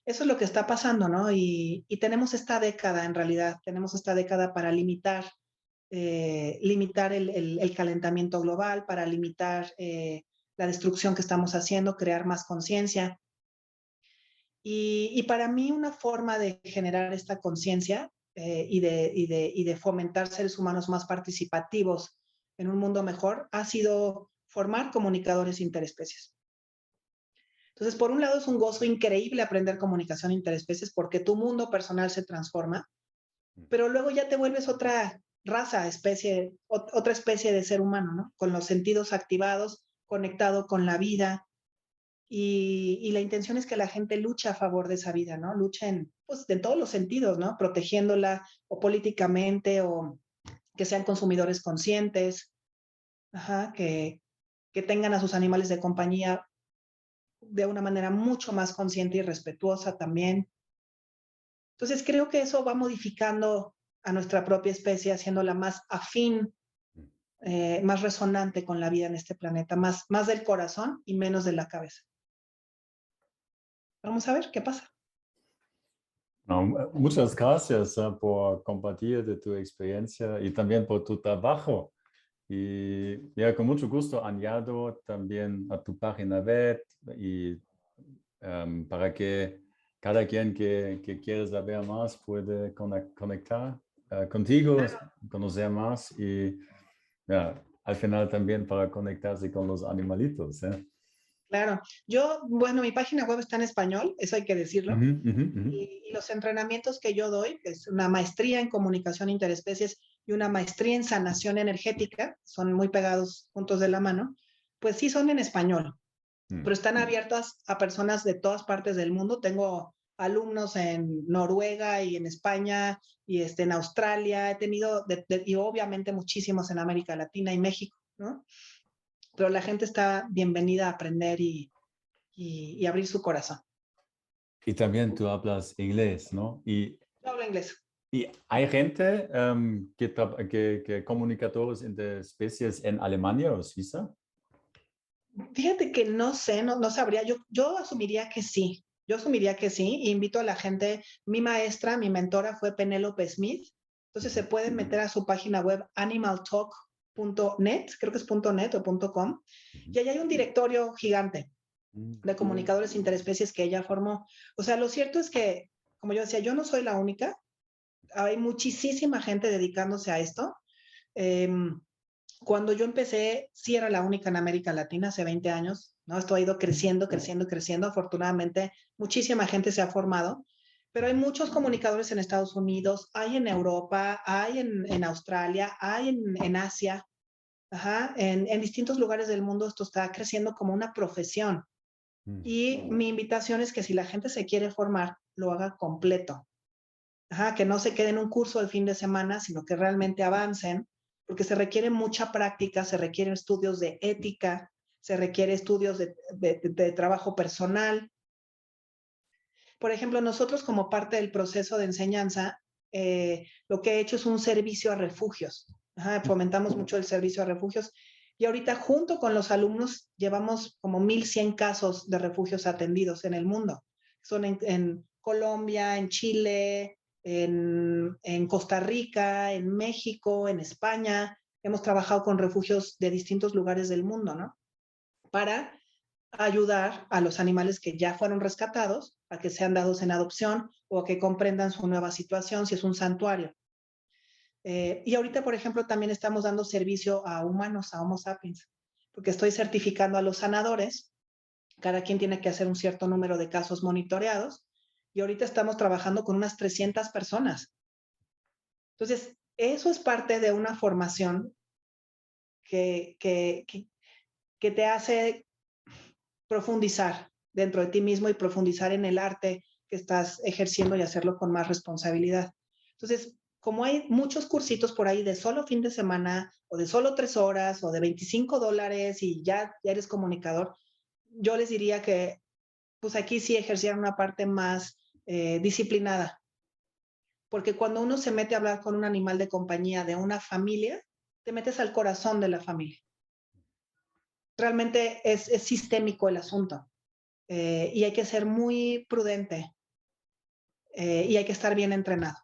eso es lo que está pasando, ¿no? Y tenemos esta década, en realidad, tenemos esta década para limitar el calentamiento global, para limitar la destrucción que estamos haciendo, crear más conciencia. Y para mí una forma de generar esta conciencia y de fomentar seres humanos más participativos en un mundo mejor ha sido formar comunicadores interespecies. Entonces, por un lado es un gozo increíble aprender comunicación interespecies porque tu mundo personal se transforma, pero luego ya te vuelves otra raza, otra especie de ser humano, ¿no? Con los sentidos activados, conectado con la vida, y la intención es que la gente luche a favor de esa vida, ¿no? Luchen, pues, en todos los sentidos, ¿no? Protegiéndola o políticamente o que sean consumidores conscientes, ajá, que tengan a sus animales de compañía de una manera mucho más consciente y respetuosa también. Entonces creo que eso va modificando a nuestra propia especie, haciéndola más afín, más resonante con la vida en este planeta, más del corazón y menos de la cabeza. Vamos a ver qué pasa. No, muchas gracias por compartir de tu experiencia y también por tu trabajo. Y ya con mucho gusto añado también a tu página web y para que cada quien que quiera saber más puede conectar contigo, conocer más y ya, al final también para conectarse con los animalitos. Claro, bueno, mi página web está en español, eso hay que decirlo, y los entrenamientos que yo doy, que es una maestría en comunicación interespecies y una maestría en sanación energética, son muy pegados juntos de la mano, pues sí son en español, pero están abiertas a personas de todas partes del mundo. Tengo alumnos en Noruega y en España y en Australia, he tenido, y obviamente muchísimos en América Latina y México, ¿no? Pero la gente está bienvenida a aprender y abrir su corazón. Y también tú hablas inglés, ¿no? Yo hablo inglés. Y hay gente que comunicadores entre especies en Alemania o Suiza. Fíjate que no sé, no sabría. Yo asumiría que sí. Yo asumiría que sí. Invito a la gente. Mi maestra, mi mentora fue Penélope Smith. Entonces se pueden meter a su página web animaltalk.net, creo que es .net o .com. Y ahí hay un directorio gigante de comunicadores interespecies que ella formó. O sea, lo cierto es que, como yo decía, yo no soy la única. Hay muchísima gente dedicándose a esto. Cuando yo empecé, sí era la única en América Latina hace 20 años, ¿no? Esto ha ido creciendo, creciendo, creciendo. Afortunadamente, muchísima gente se ha formado, pero hay muchos comunicadores en Estados Unidos, hay en Europa, hay en Australia, hay en Asia, ajá, en distintos lugares del mundo esto está creciendo como una profesión. Y mi invitación es que si la gente se quiere formar, lo haga completo. Ajá, que no se quede en un curso de fin de semana, sino que realmente avancen, porque se requiere mucha práctica, se requieren estudios de ética, se requiere estudios de trabajo personal. Por ejemplo, nosotros como parte del proceso de enseñanza, lo que he hecho es un servicio a refugios. Ajá, fomentamos mucho el servicio a refugios y ahorita junto con los alumnos llevamos como 1,100 casos de refugios atendidos en el mundo. Son en Colombia, en Chile, en Costa Rica, en México, en España. Hemos trabajado con refugios de distintos lugares del mundo, ¿no? Para ayudar a los animales que ya fueron rescatados a que sean dados en adopción o a que comprendan su nueva situación si es un santuario. Y ahorita, por ejemplo, también estamos dando servicio a humanos, a Homo sapiens, porque estoy certificando a los sanadores. Cada quien tiene que hacer un cierto número de casos monitoreados y ahorita estamos trabajando con unas 300 personas. Entonces, eso es parte de una formación que te hace profundizar dentro de ti mismo y profundizar en el arte que estás ejerciendo y hacerlo con más responsabilidad. Entonces, como hay muchos cursitos por ahí de solo fin de semana o de solo 3 horas o de $25 y ya eres comunicador, yo les diría que pues aquí sí ejercieran una parte más disciplinada. Porque cuando uno se mete a hablar con un animal de compañía de una familia, te metes al corazón de la familia. Realmente es sistémico el asunto. Y hay que ser muy prudente y hay que estar bien entrenado.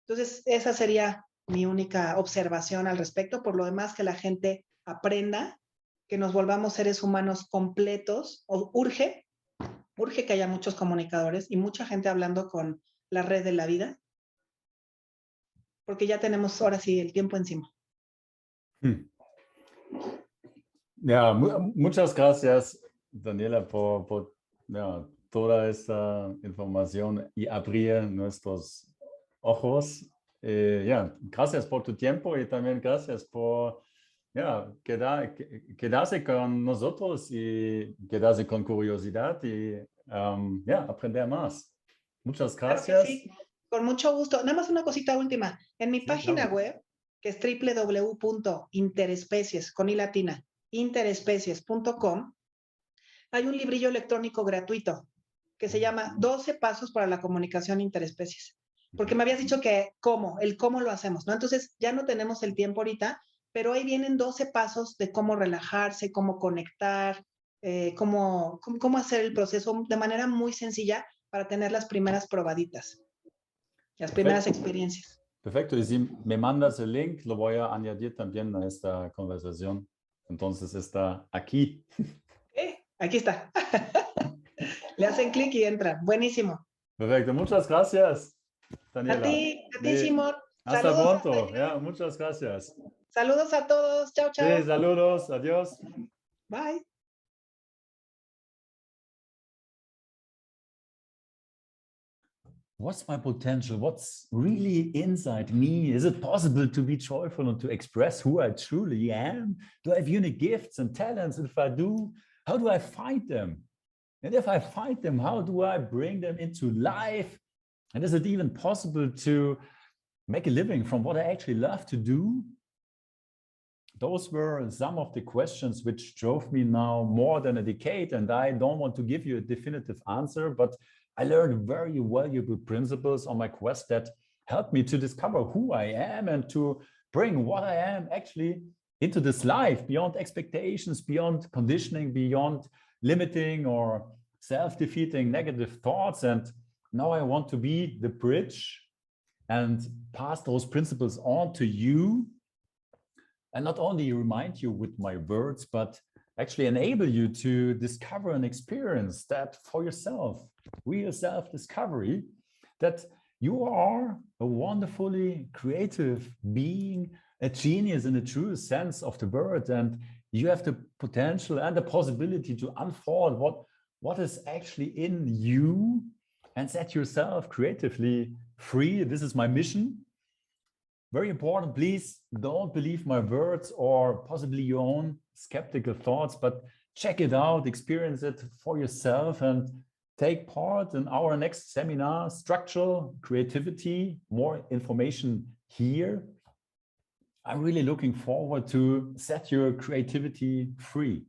Entonces, esa sería mi única observación al respecto. Por lo demás, que la gente aprenda, que nos volvamos seres humanos completos. Urge que haya muchos comunicadores y mucha gente hablando con la red de la vida, porque ya tenemos ahora sí el tiempo encima. Ja, muchas gracias, Daniela, por ja, toda esta información y abrir nuestros ojos. Ja, gracias por tu tiempo y también gracias por ja, quedarse con nosotros y quedarse con curiosidad y ja, aprender más. Muchas Claro que gracias. sí, con mucho gusto. Nada más una cosita última. En mi Sí, página claro. web, que es www.interespecies, con i latina, interespecies.com, hay un librillo electrónico gratuito que se llama 12 pasos para la comunicación interespecies. Porque me habías dicho que el cómo lo hacemos, ¿no? Entonces ya no tenemos el tiempo ahorita, pero ahí vienen 12 pasos de cómo relajarse, cómo conectar, cómo hacer el proceso de manera muy sencilla para tener las primeras probaditas, las primeras Perfecto. experiencias. Perfecto. Y si me mandas el link, lo voy a añadir también a esta conversación. Entonces está aquí. Aquí está. Le hacen clic y entran. Buenísimo. Perfecto. Muchas gracias, A Daniela. ti, Simón. Hasta Saludos hasta pronto. allá. Ya, muchas gracias. Saludos a todos. Chao, Sí, chao. saludos. Adiós. Bye. What's my potential? What's really inside me? Is it possible to be joyful and to express who I truly am? Do I have unique gifts and talents? If I do, how do I find them? And if I find them, how do I bring them into life? And is it even possible to make a living from what I actually love to do? Those were some of the questions which drove me now more than a decade. And I don't want to give you a definitive answer, but I learned very valuable principles on my quest that helped me to discover who I am and to bring what I am actually into this life beyond expectations, beyond conditioning, beyond limiting or self-defeating negative thoughts. And now I want to be the bridge and pass those principles on to you, and not only remind you with my words, but actually enable you to discover and experience that for yourself, real self-discovery, that you are a wonderfully creative being, a genius in the true sense of the word, and you have the potential and the possibility to unfold what is actually in you and set yourself creatively free. This is my mission. Very important, please don't believe my words or possibly your own skeptical thoughts, but check it out, experience it for yourself, and take part in our next seminar, Structural Creativity. More information here. I'm really looking forward to set your creativity free.